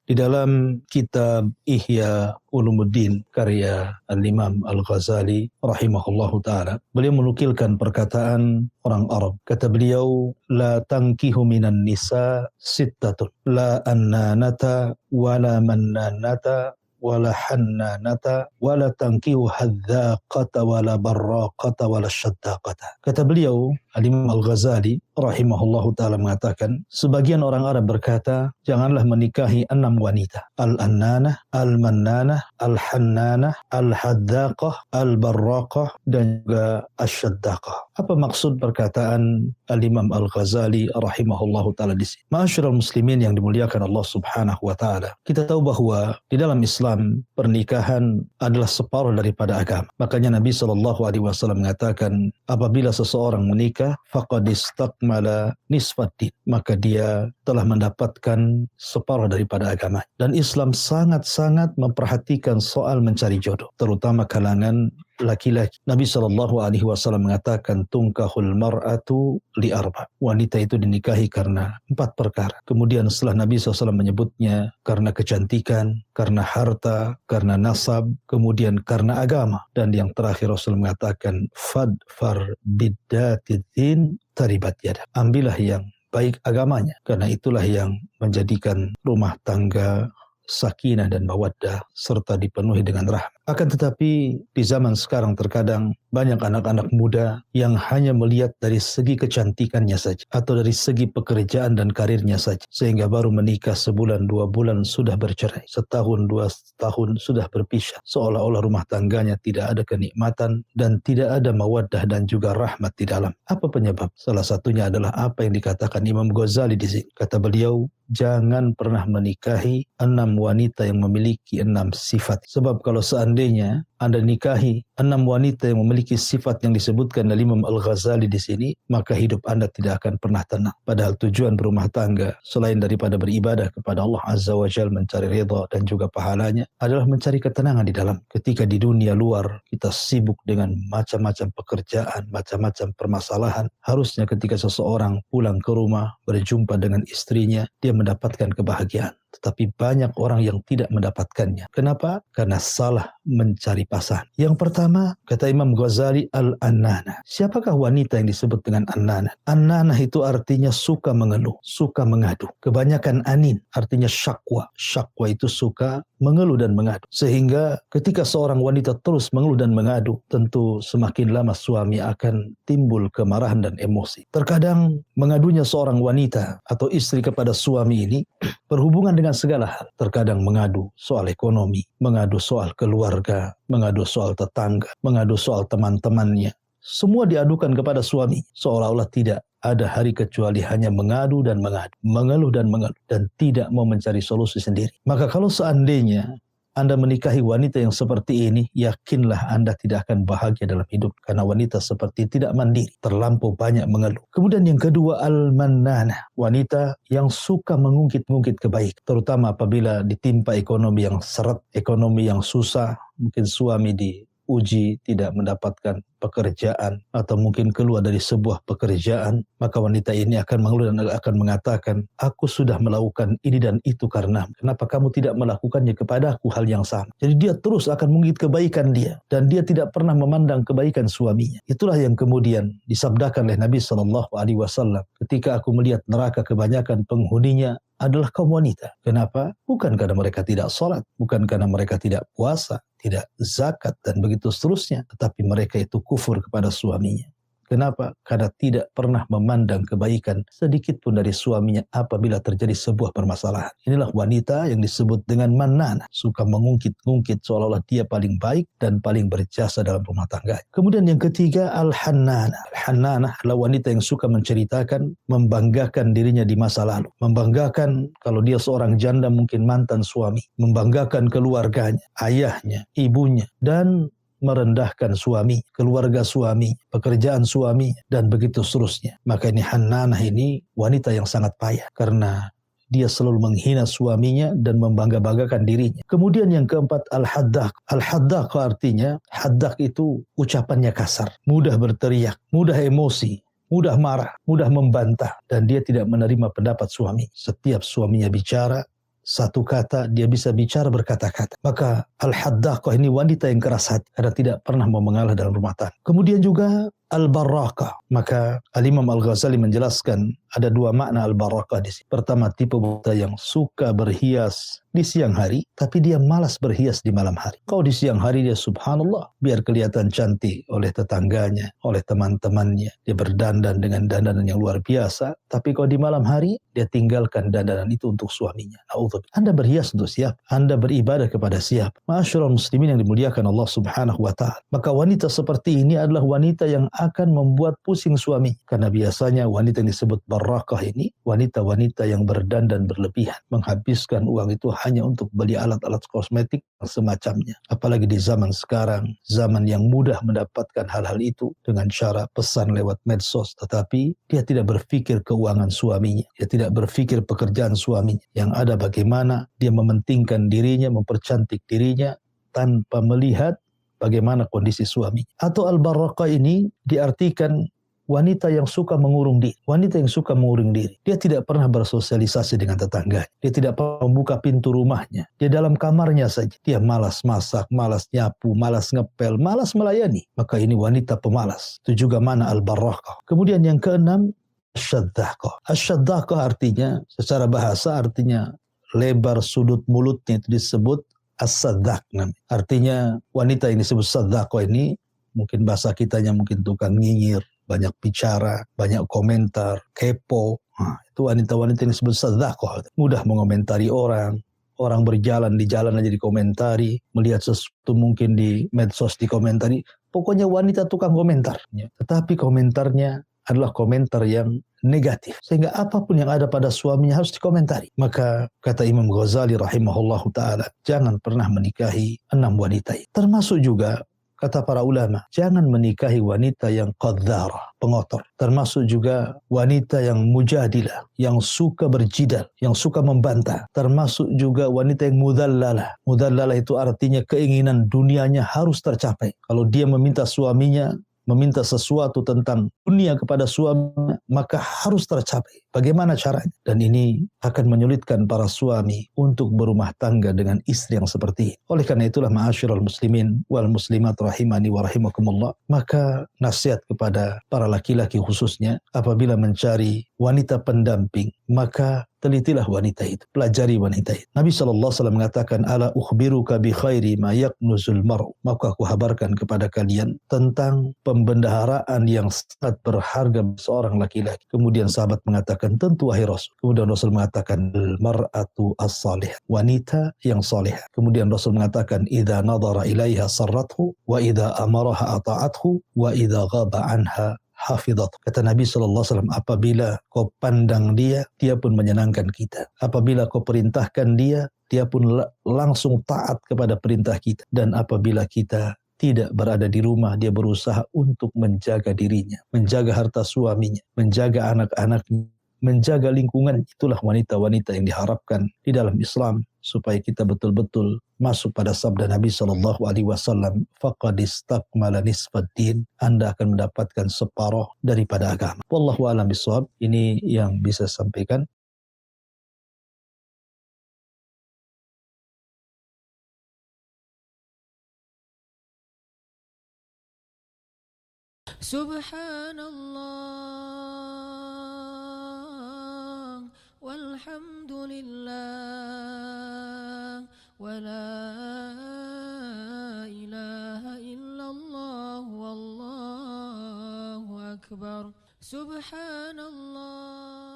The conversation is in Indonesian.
Di dalam kitab Ihya Ulumuddin karya Al-Imam Al-Ghazali rahimahullahu ta'ala, beliau menukilkan perkataan orang Arab. Kata beliau, la tankihu minan nisa sittatun, la annanata wala mannanata wala hannanata wala tankihu hadzaqata wala barraqata wala syaddaqata. Kata beliau, Al-Imam Al-Ghazali rahimahullahu ta'ala mengatakan, sebagian orang Arab berkata, janganlah menikahi 6 wanita. Al-annanah, al-mannanah, al-hannanah, al-hadzaqah, al-barraqah, dan juga asyaddaqah. Apa maksud perkataan Al-Imam Al-Ghazali rahimahullahu ta'ala di sini? Ma'asyiral muslimin yang dimuliakan Allah subhanahu wa ta'ala, kita tahu bahwa di dalam Islam pernikahan adalah separuh daripada agama. Makanya Nabi SAW mengatakan, apabila seseorang menikah, faqad istakmala nisfaddin, maka dia telah mendapatkan separuh daripada agama. Dan Islam sangat-sangat memperhatikan soal mencari jodoh, terutama kalangan laki-laki. Nabi SAW mengatakan, tungkahul mar'atu li arba. Wanita itu dinikahi karena 4 perkara. Kemudian setelah Nabi SAW menyebutnya karena kecantikan, karena harta, karena nasab, kemudian karena agama. Dan yang terakhir Rasul mengatakan, fadfar biddatidzin taribat yada. Ambillah yang baik agamanya, karena itulah yang menjadikan rumah tangga sakinah dan mawaddah serta dipenuhi dengan rahmat. Akan tetapi di zaman sekarang terkadang banyak anak-anak muda yang hanya melihat dari segi kecantikannya saja atau dari segi pekerjaan dan karirnya saja, sehingga baru menikah sebulan 2 bulan sudah bercerai, setahun 2 tahun sudah berpisah, seolah-olah rumah tangganya tidak ada kenikmatan dan tidak ada mawaddah dan juga rahmat di dalam. Apa penyebab? Salah satunya adalah apa yang dikatakan Imam Ghazali di sini. Kata beliau, jangan pernah menikahi 6 wanita yang memiliki 6 sifat. Sebab kalau seandainya Anda nikahi 6 wanita yang memiliki sifat yang disebutkan oleh Imam Al-Ghazali di sini, maka hidup Anda tidak akan pernah tenang. Padahal tujuan berumah tangga selain daripada beribadah kepada Allah Azza wa Jalla, mencari ridha dan juga pahalanya, adalah mencari ketenangan di dalam. Ketika di dunia luar kita sibuk dengan macam-macam pekerjaan, macam-macam permasalahan, harusnya ketika seseorang pulang ke rumah berjumpa dengan istrinya, dia mendapatkan kebahagiaan. Tetapi banyak orang yang tidak mendapatkannya. Kenapa? Karena salah mencari pasangan. Yang pertama, kata Imam Ghazali, al-annana. Siapakah wanita yang disebut dengan annana? Annana itu artinya suka mengeluh, suka mengadu. Kebanyakan anin artinya syakwa. Syakwa itu suka mengeluh dan mengadu. Sehingga ketika seorang wanita terus mengeluh dan mengadu, tentu semakin lama suami akan timbul kemarahan dan emosi. Terkadang mengadunya seorang wanita atau istri kepada suami ini berhubungan dengan segala hal. Terkadang mengadu soal ekonomi, mengadu soal keluarga, mengadu soal tetangga, mengadu soal teman-temannya. Semua diadukan kepada suami, seolah-olah tidak ada hari kecuali hanya mengadu dan mengadu, mengeluh dan mengeluh, dan tidak mau mencari solusi sendiri. Maka kalau seandainya Anda menikahi wanita yang seperti ini, yakinlah Anda tidak akan bahagia dalam hidup. Karena wanita seperti tidak mandiri, terlampau banyak mengeluh. Kemudian yang kedua, al-mannanah. Wanita yang suka mengungkit-ungkit kebaikan. Terutama apabila ditimpa ekonomi yang seret, ekonomi yang susah. Mungkin suami diuji tidak mendapatkan pekerjaan atau mungkin keluar dari sebuah pekerjaan, maka wanita ini akan mengeluh dan akan mengatakan, aku sudah melakukan ini dan itu karena kenapa kamu tidak melakukannya kepadaku hal yang sama. Jadi dia terus akan mengungkit kebaikan dia dan dia tidak pernah memandang kebaikan suaminya. Itulah yang kemudian disabdakan oleh Nabi SAW, ketika aku melihat neraka kebanyakan penghuninya adalah kaum wanita. Kenapa? Bukan karena mereka tidak sholat, bukan karena mereka tidak puasa, tidak zakat dan begitu seterusnya, tetapi mereka itu kufur kepada suaminya. Kenapa? Karena tidak pernah memandang kebaikan sedikit pun dari suaminya apabila terjadi sebuah permasalahan. Inilah wanita yang disebut dengan mannanah, suka mengungkit-ungkit seolah-olah dia paling baik dan paling berjasa dalam rumah tangga. Kemudian yang ketiga, al-hannanah. Al-hannanah adalah wanita yang suka menceritakan, membanggakan dirinya di masa lalu. Membanggakan kalau dia seorang janda mungkin mantan suami. Membanggakan keluarganya, ayahnya, ibunya, dan merendahkan suami, keluarga suami, pekerjaan suami, dan begitu seterusnya. Maka ini hannanah ini wanita yang sangat payah, karena dia selalu menghina suaminya dan membangga-banggakan dirinya. Kemudian yang keempat, al-haddaq. Al-haddaq artinya, haddaq itu ucapannya kasar, mudah berteriak, mudah emosi, mudah marah, mudah membantah, dan dia tidak menerima pendapat suami. Setiap suaminya bicara, satu kata, dia bisa bicara berkata-kata. Maka al-haddaqah ini wanita yang keras hati, karena tidak pernah mau mengalah dalam rumah tangga. Kemudian juga al-barraqah. Maka Al-Imam Al-Ghazali menjelaskan ada dua makna al-barraqah di sini. Pertama, tipe wanita yang suka berhias di siang hari, tapi dia malas berhias di malam hari. Kalau di siang hari dia subhanallah, biar kelihatan cantik oleh tetangganya, oleh teman-temannya. Dia berdandan dengan dandanan yang luar biasa, tapi kalau di malam hari, dia tinggalkan dandanan itu untuk suaminya. Anda berhias untuk siapa? Anda beribadah kepada siapa? Ma'asyiral muslimin yang dimuliakan Allah subhanahu wa ta'ala. Maka wanita seperti ini adalah wanita yang akan membuat pusing suami. Karena biasanya wanita yang disebut barrakah ini, wanita-wanita yang berdandan berlebihan. Menghabiskan uang itu hanya untuk beli alat-alat kosmetik semacamnya. Apalagi di zaman sekarang, zaman yang mudah mendapatkan hal-hal itu dengan cara pesan lewat medsos. Tetapi dia tidak berpikir keuangan suaminya. Dia tidak berpikir pekerjaan suaminya. Yang ada bagaimana dia mementingkan dirinya, mempercantik dirinya tanpa melihat bagaimana kondisi suami. Atau al-barraqah ini diartikan wanita yang suka mengurung diri. Wanita yang suka mengurung diri. Dia tidak pernah bersosialisasi dengan tetangganya. Dia tidak pernah membuka pintu rumahnya. Dia dalam kamarnya saja. Dia malas masak, malas nyapu, malas ngepel, malas melayani. Maka ini wanita pemalas. Itu juga mana al-barraqah. Kemudian yang keenam, asyadzaqah. Asyadzaqah artinya, secara bahasa artinya lebar sudut mulutnya itu disebut as-sadzaq. Artinya wanita yang disebut sadzaqah ini, mungkin bahasa kitanya mungkin tukang nyinyir, banyak bicara, banyak komentar, kepo. Nah, itu wanita-wanita yang disebut sadzaqah. Mudah mengomentari orang. Orang berjalan di jalan aja dikomentari, melihat sesuatu mungkin di medsos dikomentari. Pokoknya wanita tukang komentar. Tetapi komentarnya adalah komentar yang negatif. Sehingga apapun yang ada pada suaminya harus dikomentari. Maka kata Imam Ghazali rahimahullahu ta'ala, jangan pernah menikahi 6 wanita. Termasuk juga kata para ulama, jangan menikahi wanita yang qaddzarah, pengotor. Termasuk juga wanita yang mujadilah, yang suka berjidal, yang suka membantah. Termasuk juga wanita yang mudhallalah. Mudhallalah itu artinya keinginan dunianya harus tercapai. Kalau dia meminta suaminya, meminta sesuatu tentang dunia kepada suaminya, maka harus tercapai. Bagaimana caranya? Dan ini akan menyulitkan para suami untuk berumah tangga dengan istri yang seperti ini. Oleh karena itulah ma'asyiral muslimin wal muslimat rahimani wa rahimakumullah, maka nasihat kepada para laki-laki khususnya, apabila mencari wanita pendamping, maka telitilah wanita itu, pelajari wanita itu. Nabi SAW mengatakan, ala ukhbiruka bi khairi ma yaknuzul mar'u. Maka aku kabarkan kepada kalian tentang pembendaharaan yang sangat berharga seorang laki-laki. Kemudian sahabat mengatakan, tentu wahai Rasul. Kemudian Rasul mengatakan, al-mar'atu as-salihah, wanita yang salihah. Kemudian Rasul mengatakan, idza nadhara ilaiha sarrathu wa idza amaraha ata'athu wa idza ghaba anha hafidhat. Kata Nabi SAW, apabila kau pandang dia, dia pun menyenangkan kita. Apabila kau perintahkan dia, dia pun langsung taat kepada perintah kita. Dan apabila kita tidak berada di rumah, dia berusaha untuk menjaga dirinya, menjaga harta suaminya, menjaga anak-anaknya, menjaga lingkungan. Itulah wanita-wanita yang diharapkan di dalam Islam, supaya kita betul-betul masuk pada sabda Nabi SAW, faqad istakmala nisfaddin, Anda akan mendapatkan separuh daripada agama. Wallahu a'lam bishawab. Ini yang bisa sampaikan. Subhanallah walhamdulillah wa la ilaha illallah wallahu akbar. Subhanallah